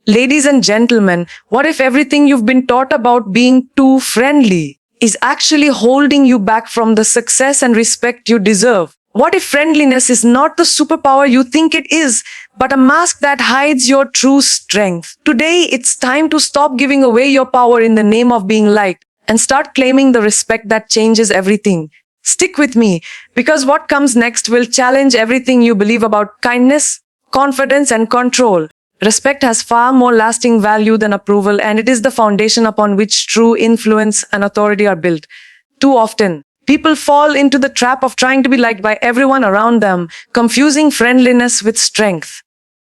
Ladies and gentlemen, what if everything you've been taught about being too friendly is actually holding you back from the success and respect you deserve? What if friendliness is not the superpower you think it is, but a mask that hides your true strength? Today, it's time to stop giving away your power in the name of being liked and start claiming the respect that changes everything. Stick with me, because what comes next will challenge everything you believe about kindness, confidence, and control. Respect has far more lasting value than approval, and it is the foundation upon which true influence and authority are built. Too often, people fall into the trap of trying to be liked by everyone around them, confusing friendliness with strength.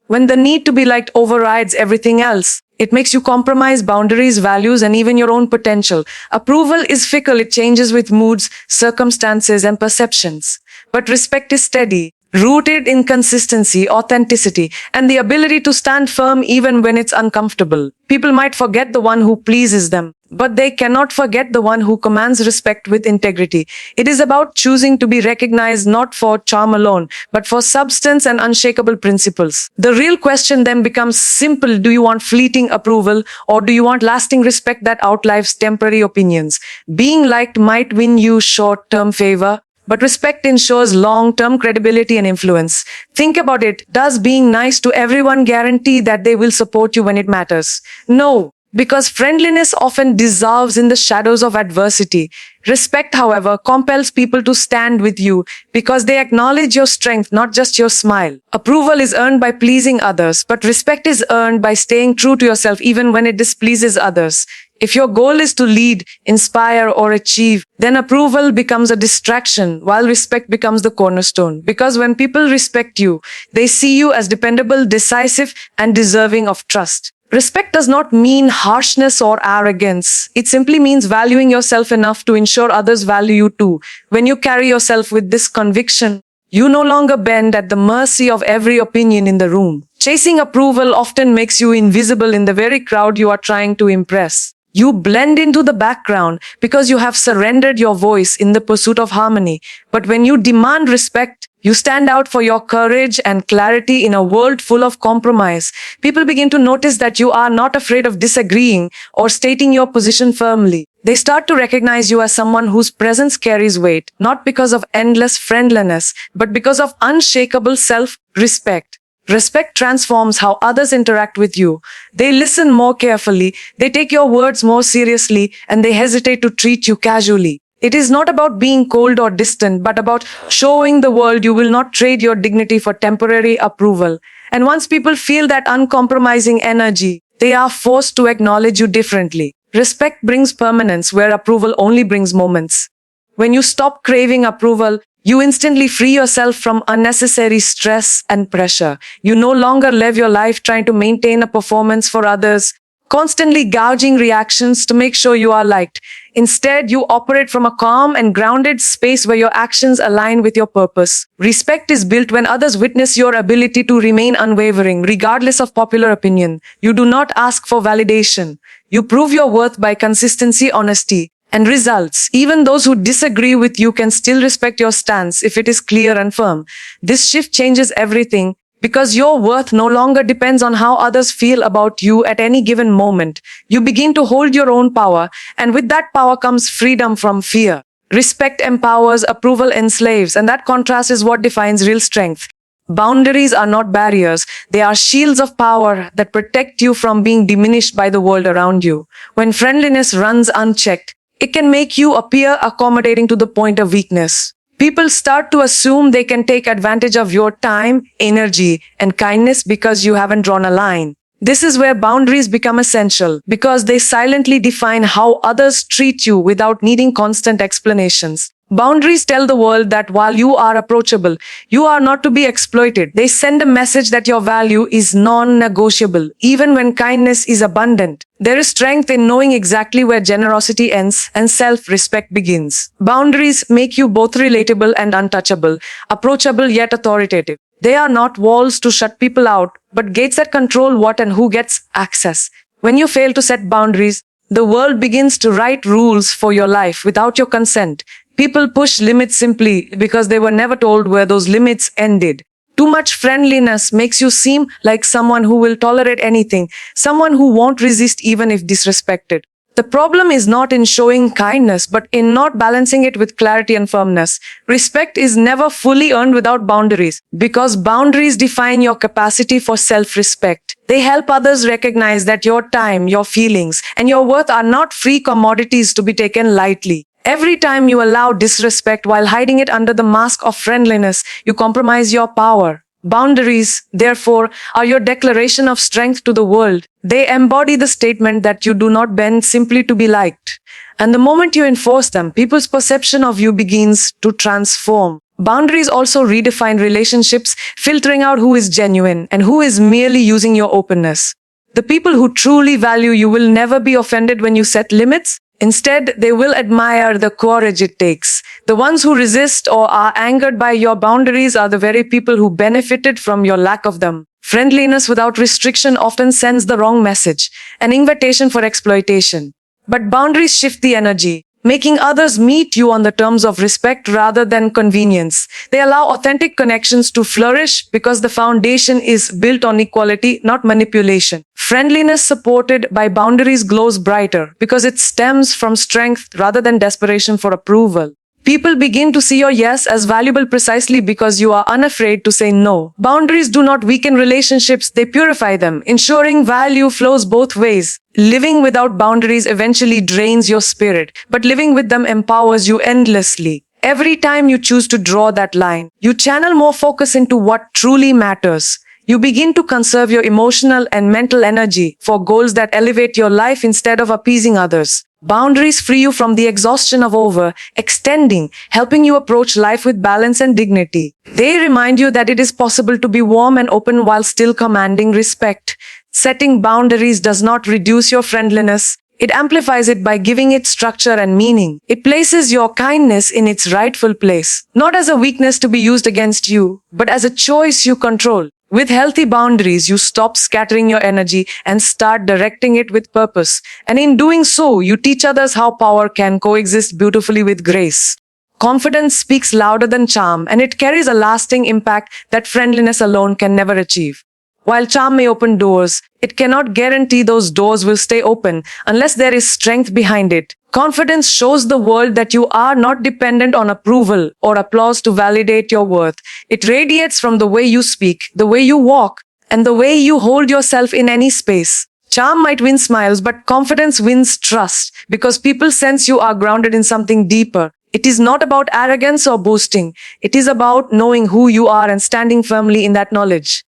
When the need to be liked overrides everything else, it makes you compromise boundaries, values, and even your own potential. Approval is fickle, it changes with moods, circumstances, and perceptions. But respect is steady, rooted in consistency, authenticity, and the ability to stand firm even when it's uncomfortable. People might forget the one who pleases them, but they cannot forget the one who commands respect with integrity. It is about choosing to be recognized not for charm alone, but for substance and unshakable principles. The real question then becomes simple: do you want fleeting approval, or do you want lasting respect that outlives temporary opinions? Being liked might win you short-term favor, but respect ensures long-term credibility and influence. Think about it. Does being nice to everyone guarantee that they will support you when it matters? No, because friendliness often dissolves in the shadows of adversity. Respect, however, compels people to stand with you because they acknowledge your strength, not just your smile. Approval is earned by pleasing others, but respect is earned by staying true to yourself even when it displeases others. If your goal is to lead, inspire, or achieve, then approval becomes a distraction while respect becomes the cornerstone. Because when people respect you, they see you as dependable, decisive, and deserving of trust. Respect does not mean harshness or arrogance. It simply means valuing yourself enough to ensure others value you too. When you carry yourself with this conviction, you no longer bend at the mercy of every opinion in the room. Chasing approval often makes you invisible in the very crowd you are trying to impress. You blend into the background because you have surrendered your voice in the pursuit of harmony. But when you demand respect, you stand out for your courage and clarity in a world full of compromise. People begin to notice that you are not afraid of disagreeing or stating your position firmly. They start to recognize you as someone whose presence carries weight, not because of endless friendliness, but because of unshakable self-respect. Respect transforms how others interact with you. They listen more carefully, they take your words more seriously, and they hesitate to treat you casually. It is not about being cold or distant, but about showing the world you will not trade your dignity for temporary approval. And once people feel that uncompromising energy, they are forced to acknowledge you differently. Respect brings permanence where approval only brings moments. When you stop craving approval, you instantly free yourself from unnecessary stress and pressure. You no longer live your life trying to maintain a performance for others, constantly gouging reactions to make sure you are liked. Instead, you operate from a calm and grounded space where your actions align with your purpose. Respect is built when others witness your ability to remain unwavering, regardless of popular opinion. You do not ask for validation. You prove your worth by consistency, honesty, and results. Even those who disagree with you can still respect your stance if it is clear and firm. This shift changes everything because your worth no longer depends on how others feel about you at any given moment. You begin to hold your own power, and with that power comes freedom from fear. Respect empowers, approval enslaves, and that contrast is what defines real strength. Boundaries are not barriers, they are shields of power that protect you from being diminished by the world around you. When friendliness runs unchecked, it can make you appear accommodating to the point of weakness. People start to assume they can take advantage of your time, energy, and kindness because you haven't drawn a line. This is where boundaries become essential because they silently define how others treat you without needing constant explanations. Boundaries tell the world that while you are approachable, you are not to be exploited. They send a message that your value is non-negotiable, even when kindness is abundant. There is strength in knowing exactly where generosity ends and self-respect begins. Boundaries make you both relatable and untouchable, approachable yet authoritative. They are not walls to shut people out, but gates that control what and who gets access. When you fail to set boundaries, the world begins to write rules for your life without your consent. People push limits simply because they were never told where those limits ended. Too much friendliness makes you seem like someone who will tolerate anything, someone who won't resist even if disrespected. The problem is not in showing kindness, but in not balancing it with clarity and firmness. Respect is never fully earned without boundaries, because boundaries define your capacity for self-respect. They help others recognize that your time, your feelings, and your worth are not free commodities to be taken lightly. Every time you allow disrespect while hiding it under the mask of friendliness, you compromise your power. Boundaries, therefore, are your declaration of strength to the world. They embody the statement that you do not bend simply to be liked. And the moment you enforce them, people's perception of you begins to transform. Boundaries also redefine relationships, filtering out who is genuine and who is merely using your openness. The people who truly value you will never be offended when you set limits. Instead, they will admire the courage it takes. The ones who resist or are angered by your boundaries are the very people who benefited from your lack of them. Friendliness without restriction often sends the wrong message, an invitation for exploitation. But boundaries shift the energy, making others meet you on the terms of respect rather than convenience. They allow authentic connections to flourish because the foundation is built on equality, not manipulation. Friendliness supported by boundaries glows brighter because it stems from strength rather than desperation for approval. People begin to see your yes as valuable precisely because you are unafraid to say no. Boundaries do not weaken relationships, they purify them, ensuring value flows both ways. Living without boundaries eventually drains your spirit, but living with them empowers you endlessly. Every time you choose to draw that line, you channel more focus into what truly matters. You begin to conserve your emotional and mental energy for goals that elevate your life instead of appeasing others. Boundaries free you from the exhaustion of overextending, helping you approach life with balance and dignity. They remind you that it is possible to be warm and open while still commanding respect. Setting boundaries does not reduce your friendliness. It amplifies it by giving it structure and meaning. It places your kindness in its rightful place, not as a weakness to be used against you, but as a choice you control. With healthy boundaries, you stop scattering your energy and start directing it with purpose. And in doing so, you teach others how power can coexist beautifully with grace. Confidence speaks louder than charm, and it carries a lasting impact that friendliness alone can never achieve. While charm may open doors, it cannot guarantee those doors will stay open unless there is strength behind it. Confidence shows the world that you are not dependent on approval or applause to validate your worth. It radiates from the way you speak, the way you walk, and the way you hold yourself in any space. Charm might win smiles, but confidence wins trust because people sense you are grounded in something deeper. It is not about arrogance or boasting. It is about knowing who you are and standing firmly in that knowledge.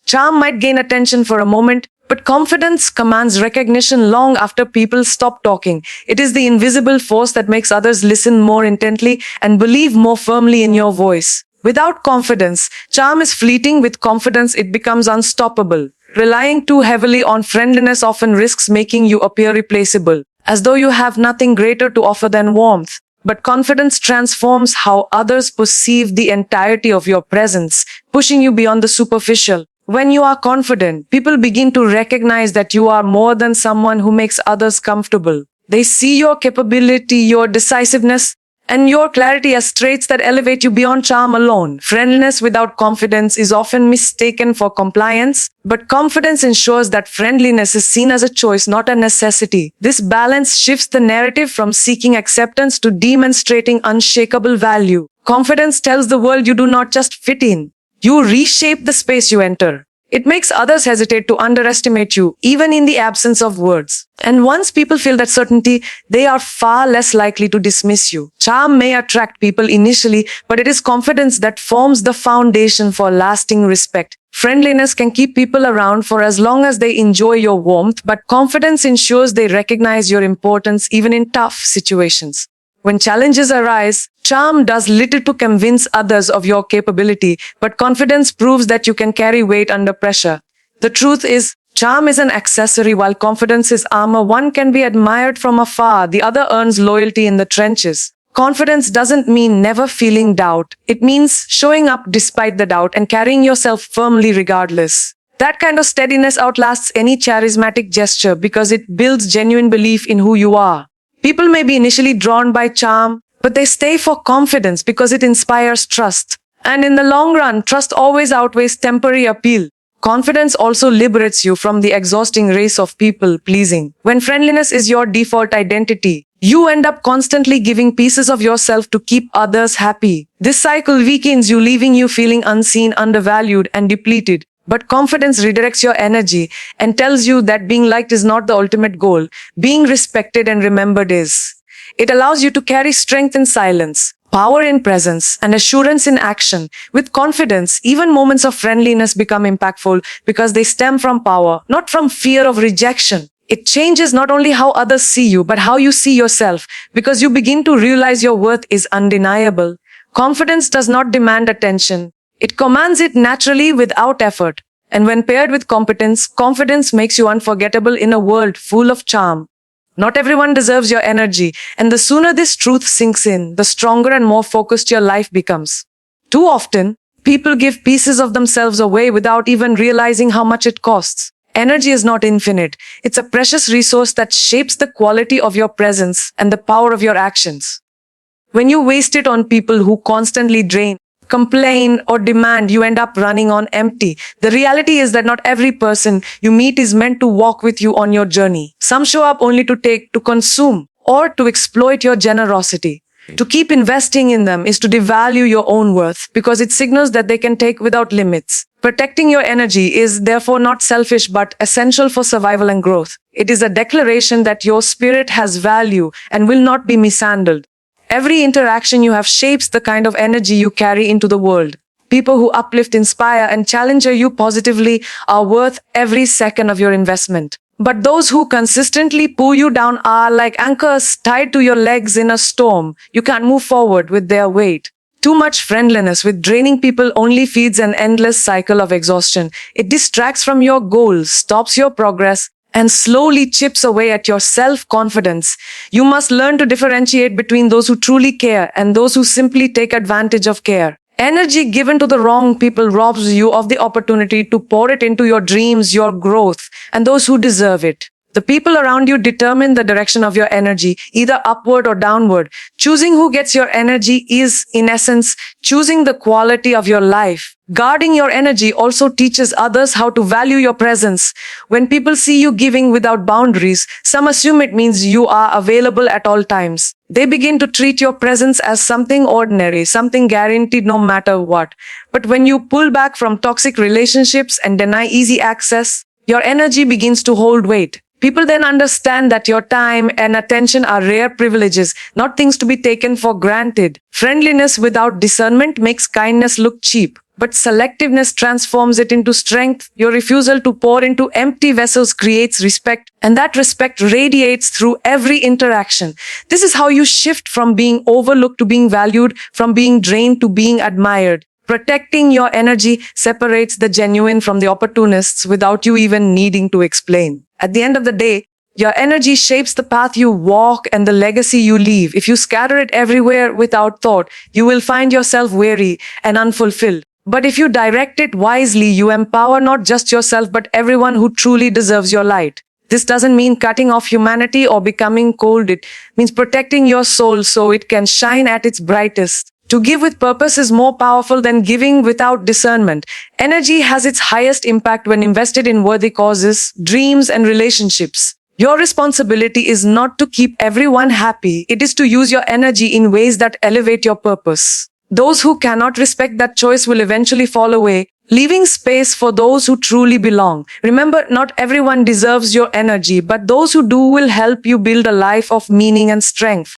Charm might gain attention for a moment, but confidence commands recognition long after people stop talking. It is the invisible force that makes others listen more intently and believe more firmly in your voice. Without confidence, charm is fleeting. With confidence, it becomes unstoppable. Relying too heavily on friendliness often risks making you appear replaceable, as though you have nothing greater to offer than warmth. But confidence transforms how others perceive the entirety of your presence, pushing you beyond the superficial. When you are confident, people begin to recognize that you are more than someone who makes others comfortable. They see your capability, your decisiveness, and your clarity as traits that elevate you beyond charm alone. Friendliness without confidence is often mistaken for compliance, but confidence ensures that friendliness is seen as a choice, not a necessity. This balance shifts the narrative from seeking acceptance to demonstrating unshakable value. Confidence tells the world you do not just fit in. You reshape the space you enter. It makes others hesitate to underestimate you, even in the absence of words. And once people feel that certainty, they are far less likely to dismiss you. Charm may attract people initially, but it is confidence that forms the foundation for lasting respect. Friendliness can keep people around for as long as they enjoy your warmth, but confidence ensures they recognize your importance even in tough situations. When challenges arise, charm does little to convince others of your capability, but confidence proves that you can carry weight under pressure. The truth is, charm is an accessory while confidence is armor. One can be admired from afar, the other earns loyalty in the trenches. Confidence doesn't mean never feeling doubt. It means showing up despite the doubt and carrying yourself firmly regardless. That kind of steadiness outlasts any charismatic gesture because it builds genuine belief in who you are. People may be initially drawn by charm, but they stay for confidence because it inspires trust. And in the long run, trust always outweighs temporary appeal. Confidence also liberates you from the exhausting race of people pleasing. When friendliness is your default identity, you end up constantly giving pieces of yourself to keep others happy. This cycle weakens you, leaving you feeling unseen, undervalued, and depleted. But confidence redirects your energy and tells you that being liked is not the ultimate goal. Being respected and remembered is. It allows you to carry strength in silence, power in presence, and assurance in action. With confidence, even moments of friendliness become impactful because they stem from power, not from fear of rejection. It changes not only how others see you, but how you see yourself, because you begin to realize your worth is undeniable. Confidence does not demand attention. It commands it naturally without effort. And when paired with competence, confidence makes you unforgettable in a world full of charm. Not everyone deserves your energy, and the sooner this truth sinks in, the stronger and more focused your life becomes. Too often, people give pieces of themselves away without even realizing how much it costs. Energy is not infinite. It's a precious resource that shapes the quality of your presence and the power of your actions. When you waste it on people who constantly drain, complain, or demand, you end up running on empty. The reality is that not every person you meet is meant to walk with you on your journey. Some show up only to take, to consume, or to exploit your generosity. To keep investing in them is to devalue your own worth because it signals that they can take without limits. Protecting your energy is therefore not selfish but essential for survival and growth. It is a declaration that your spirit has value and will not be mishandled. Every interaction you have shapes the kind of energy you carry into the world. People who uplift, inspire, and challenge you positively are worth every second of your investment. But those who consistently pull you down are like anchors tied to your legs in a storm. You can't move forward with their weight. Too much friendliness with draining people only feeds an endless cycle of exhaustion. It distracts from your goals, stops your progress, and slowly chips away at your self-confidence. You must learn to differentiate between those who truly care and those who simply take advantage of care. Energy given to the wrong people robs you of the opportunity to pour it into your dreams, your growth, and those who deserve it. The people around you determine the direction of your energy, either upward or downward. Choosing who gets your energy is, in essence, choosing the quality of your life. Guarding your energy also teaches others how to value your presence. When people see you giving without boundaries, some assume it means you are available at all times. They begin to treat your presence as something ordinary, something guaranteed no matter what. But when you pull back from toxic relationships and deny easy access, your energy begins to hold weight. People then understand that your time and attention are rare privileges, not things to be taken for granted. Friendliness without discernment makes kindness look cheap, but selectiveness transforms it into strength. Your refusal to pour into empty vessels creates respect, and that respect radiates through every interaction. This is how you shift from being overlooked to being valued, from being drained to being admired. Protecting your energy separates the genuine from the opportunists without you even needing to explain. At the end of the day, your energy shapes the path you walk and the legacy you leave. If you scatter it everywhere without thought, you will find yourself weary and unfulfilled. But if you direct it wisely, you empower not just yourself but everyone who truly deserves your light. This doesn't mean cutting off humanity or becoming cold. It means protecting your soul so it can shine at its brightest. To give with purpose is more powerful than giving without discernment. Energy has its highest impact when invested in worthy causes, dreams, and relationships. Your responsibility is not to keep everyone happy. It is to use your energy in ways that elevate your purpose. Those who cannot respect that choice will eventually fall away, leaving space for those who truly belong. Remember, not everyone deserves your energy, but those who do will help you build a life of meaning and strength.